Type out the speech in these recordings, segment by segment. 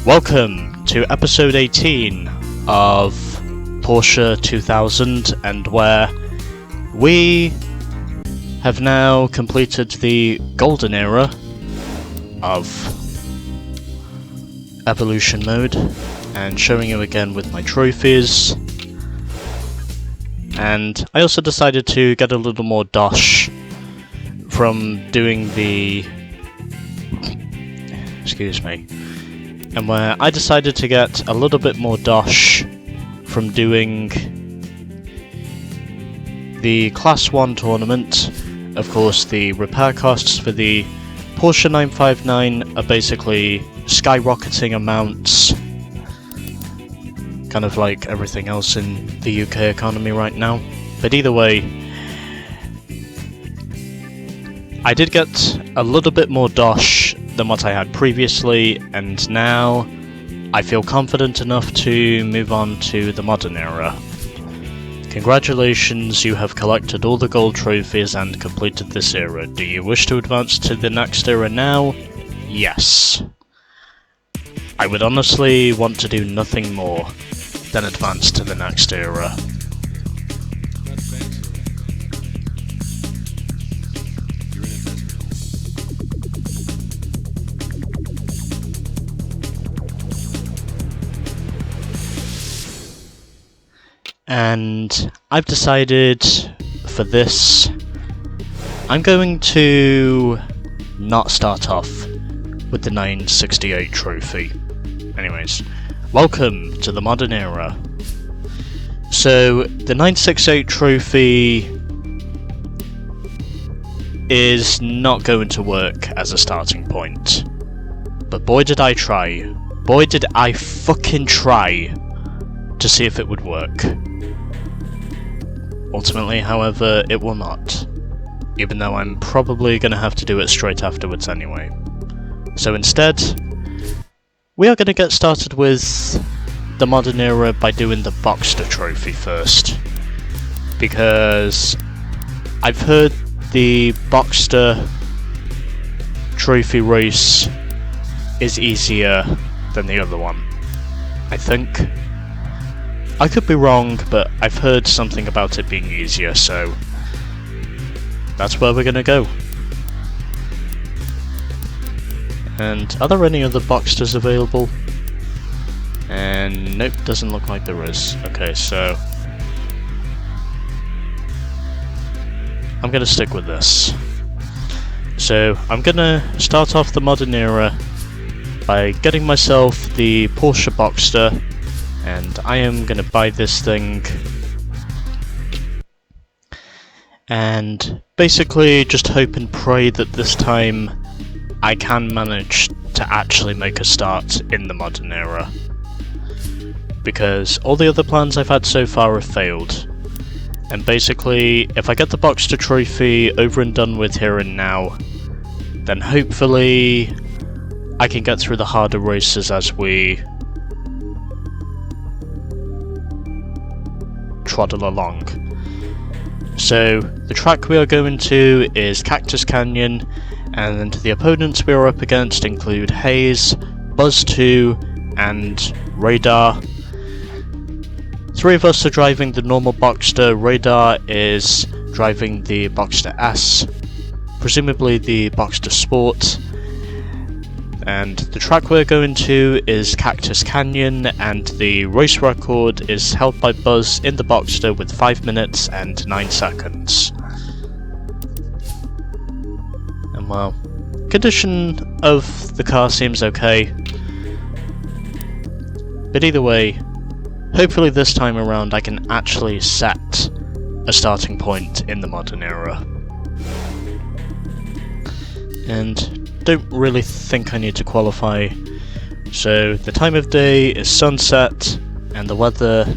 Welcome to episode 18 of Porsche 2000, and where we have now completed the golden era of evolution mode, and showing you again with my trophies. And I also decided to get a little more dosh from doing the... excuse me. And where I decided to get a little bit more dosh from doing the Class 1 tournament. Of course, the repair costs for the Porsche 959 are basically skyrocketing amounts, kind of like everything else in the UK economy right now. But either way, I did get a little bit more dosh than what I had previously, and now I feel confident enough to move on to the modern era. Congratulations, you have collected all the gold trophies and completed this era. Do you wish to advance to the next era now? Yes. I would honestly want to do nothing more than advance to the next era. And I've decided for this, I'm going to not start off with the 968 trophy. Anyways, welcome to the modern era. So, the 968 trophy is not going to work as a starting point. But boy did I try. Boy did I fucking try to see if it would work. Ultimately, however, it will not, even though I'm probably going to have to do it straight afterwards anyway. So instead, we are going to get started with the modern era by doing the Boxster trophy first, because I've heard the Boxster trophy race is easier than the other one, I think. I could be wrong, but I've heard something about it being easier, so that's where we're gonna go. And are there any other Boxsters available? And nope, doesn't look like there is. Okay, so I'm gonna stick with this. So I'm gonna start off the modern era by getting myself the Porsche Boxster. And I am going to buy this thing and basically just hope and pray that this time I can manage to actually make a start in the modern era, because all the other plans I've had so far have failed. And basically, if I get the Boxster trophy over and done with here and now, then hopefully I can get through the harder races as we twaddle along. So the track we are going to is Cactus Canyon, and the opponents we are up against include Hayes, Buzz 2 and Radar. Three of us are driving the normal Boxster. Radar is driving the Boxster S, presumably the Boxster Sport. And the track we're going to is Cactus Canyon, and the race record is held by Buzz in the Boxster with 5 minutes and 9 seconds. And well, condition of the car seems okay. But either way, hopefully this time around I can actually set a starting point in the modern era. And don't really think I need to qualify. So the time of day is sunset, and the weather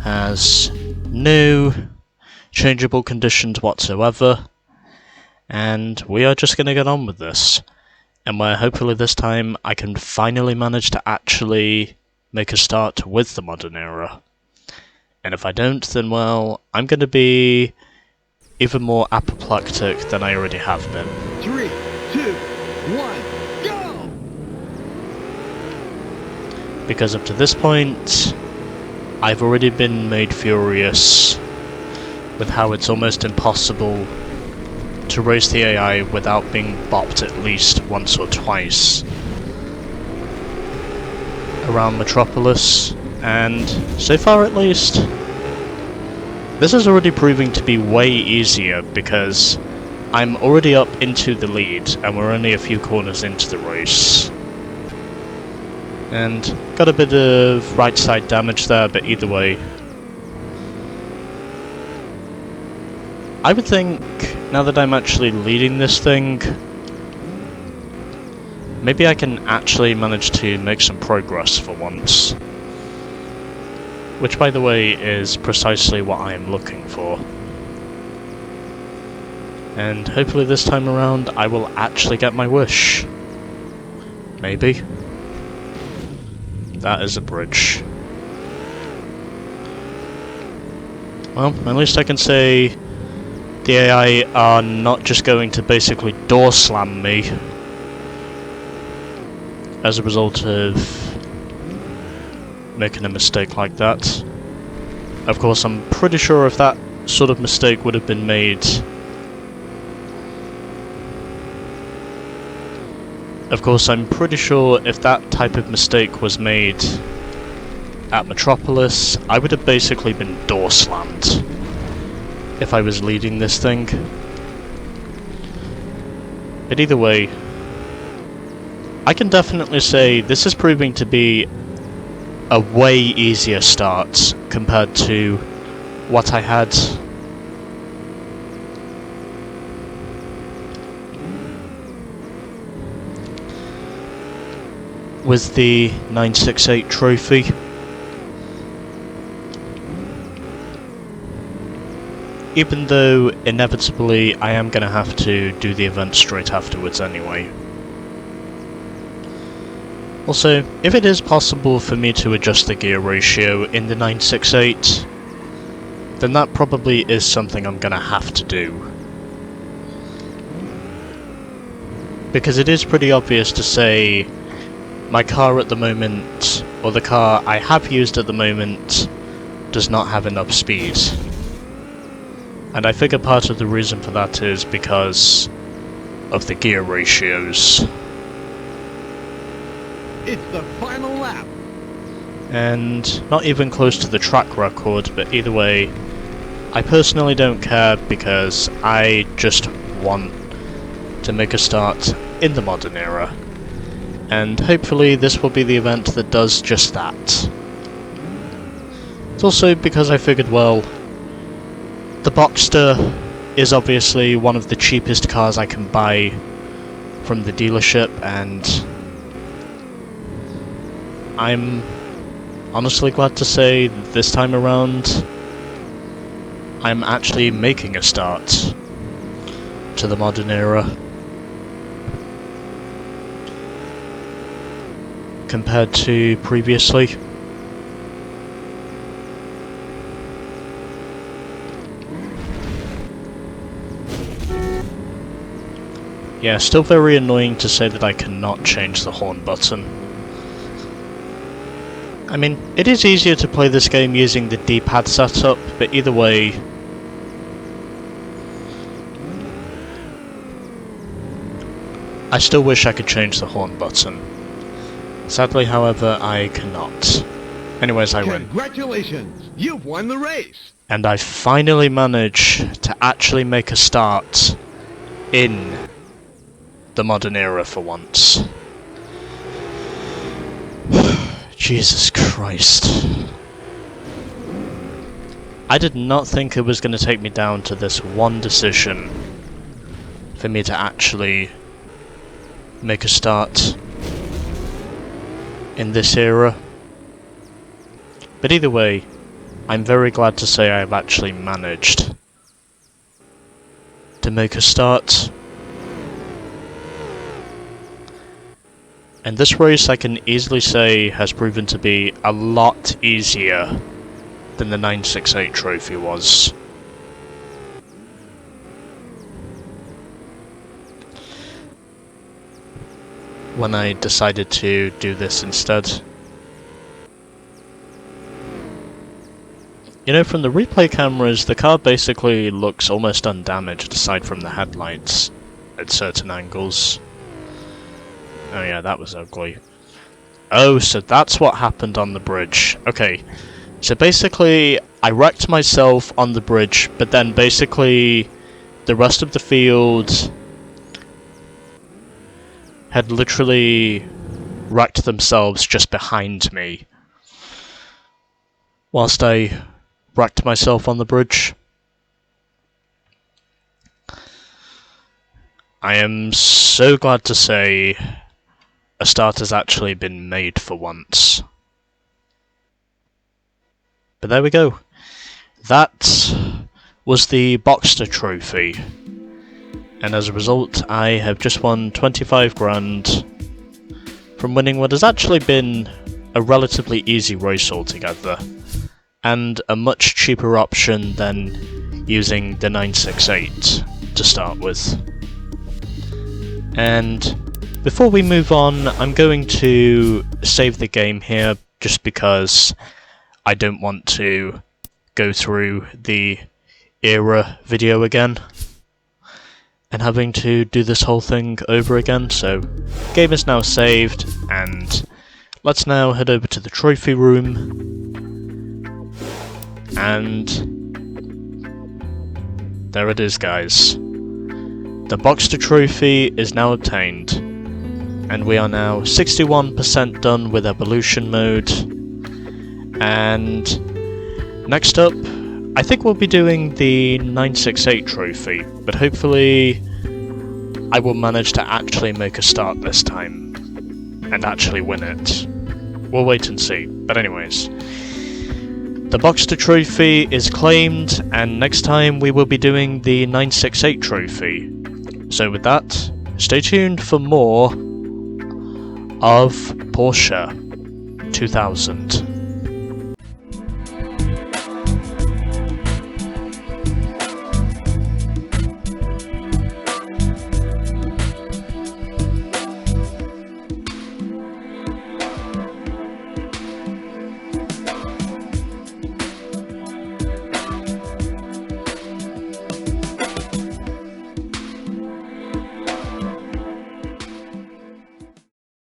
has no changeable conditions whatsoever, and we are just going to get on with this. And where hopefully this time I can finally manage to actually make a start with the modern era. And if I don't, then well, I'm going to be even more apoplectic than I already have been. 3, 2, 1, go! because up to this point, I've already been made furious with how it's almost impossible to race the AI without being bopped at least once or twice around Metropolis, and so far at least, this is already proving to be way easier because I'm already up into the lead and we're only a few corners into the race. And got a bit of right side damage there, but either way, I would think, now that I'm actually leading this thing, maybe I can actually manage to make some progress for once. Which, by the way, is precisely what I am looking for. And hopefully this time around I will actually get my wish. Maybe. That is a bridge. Well, at least I can say the AI are not just going to basically door slam me as a result of making a mistake like that. Of course, I'm pretty sure if that sort of mistake would have been made... Of course, I'm pretty sure if that type of mistake was made at Metropolis, I would have basically been door slammed if I was leading this thing. But either way, I can definitely say this is proving to be a way easier start compared to what I had with the 968 trophy. Even though inevitably I am going to have to do the event straight afterwards anyway. Also, if it is possible for me to adjust the gear ratio in the 968, then that probably is something I'm going to have to do. Because it is pretty obvious to say my car at the moment, or the car I have used at the moment, does not have enough speed. And I figure part of the reason for that is because of the gear ratios. It's the final lap. And not even close to the track record, but either way, I personally don't care because I just want to make a start in the modern era. And hopefully this will be the event that does just that. It's also because I figured, well, the Boxster is obviously one of the cheapest cars I can buy from the dealership, and I'm honestly glad to say that this time around I'm actually making a start to the modern era compared to previously. Yeah, still very annoying to say that I cannot change the horn button. I mean, it is easier to play this game using the D-pad setup, but either way, I still wish I could change the horn button. Sadly, however, I cannot. Anyways, I win. Congratulations! You've won the race! And I finally managed to actually make a start in the modern era for once. Jesus Christ. I did not think it was going to take me down to this one decision for me to actually make a start in this era. But either way, I'm very glad to say I've actually managed to make a start. And this race, I can easily say, has proven to be a lot easier than the 968 trophy was. When I decided to do this instead. You know, from the replay cameras, the car basically looks almost undamaged aside from the headlights at certain angles. Oh yeah, that was ugly. Oh, so that's what happened on the bridge. Okay, so basically I wrecked myself on the bridge, but then basically the rest of the field had literally wrecked themselves just behind me, whilst I wrecked myself on the bridge. I am so glad to say a start has actually been made for once. But there we go. That was the Boxster trophy. And as a result, I have just won 25 grand from winning what has actually been a relatively easy race altogether, and a much cheaper option than using the 968 to start with. And before we move on, I'm going to save the game here just because I don't want to go through the era video again and having to do this whole thing over again. So, game is now saved, and let's now head over to the trophy room. And there it is, guys. The Boxster trophy is now obtained, and we are now 61% done with evolution mode. And next up, I think we'll be doing the 968 trophy, but hopefully I will manage to actually make a start this time and actually win it. We'll wait and see. But anyways, the Boxster trophy is claimed, and next time we will be doing the 968 trophy. So with that, stay tuned for more of Porsche 2000.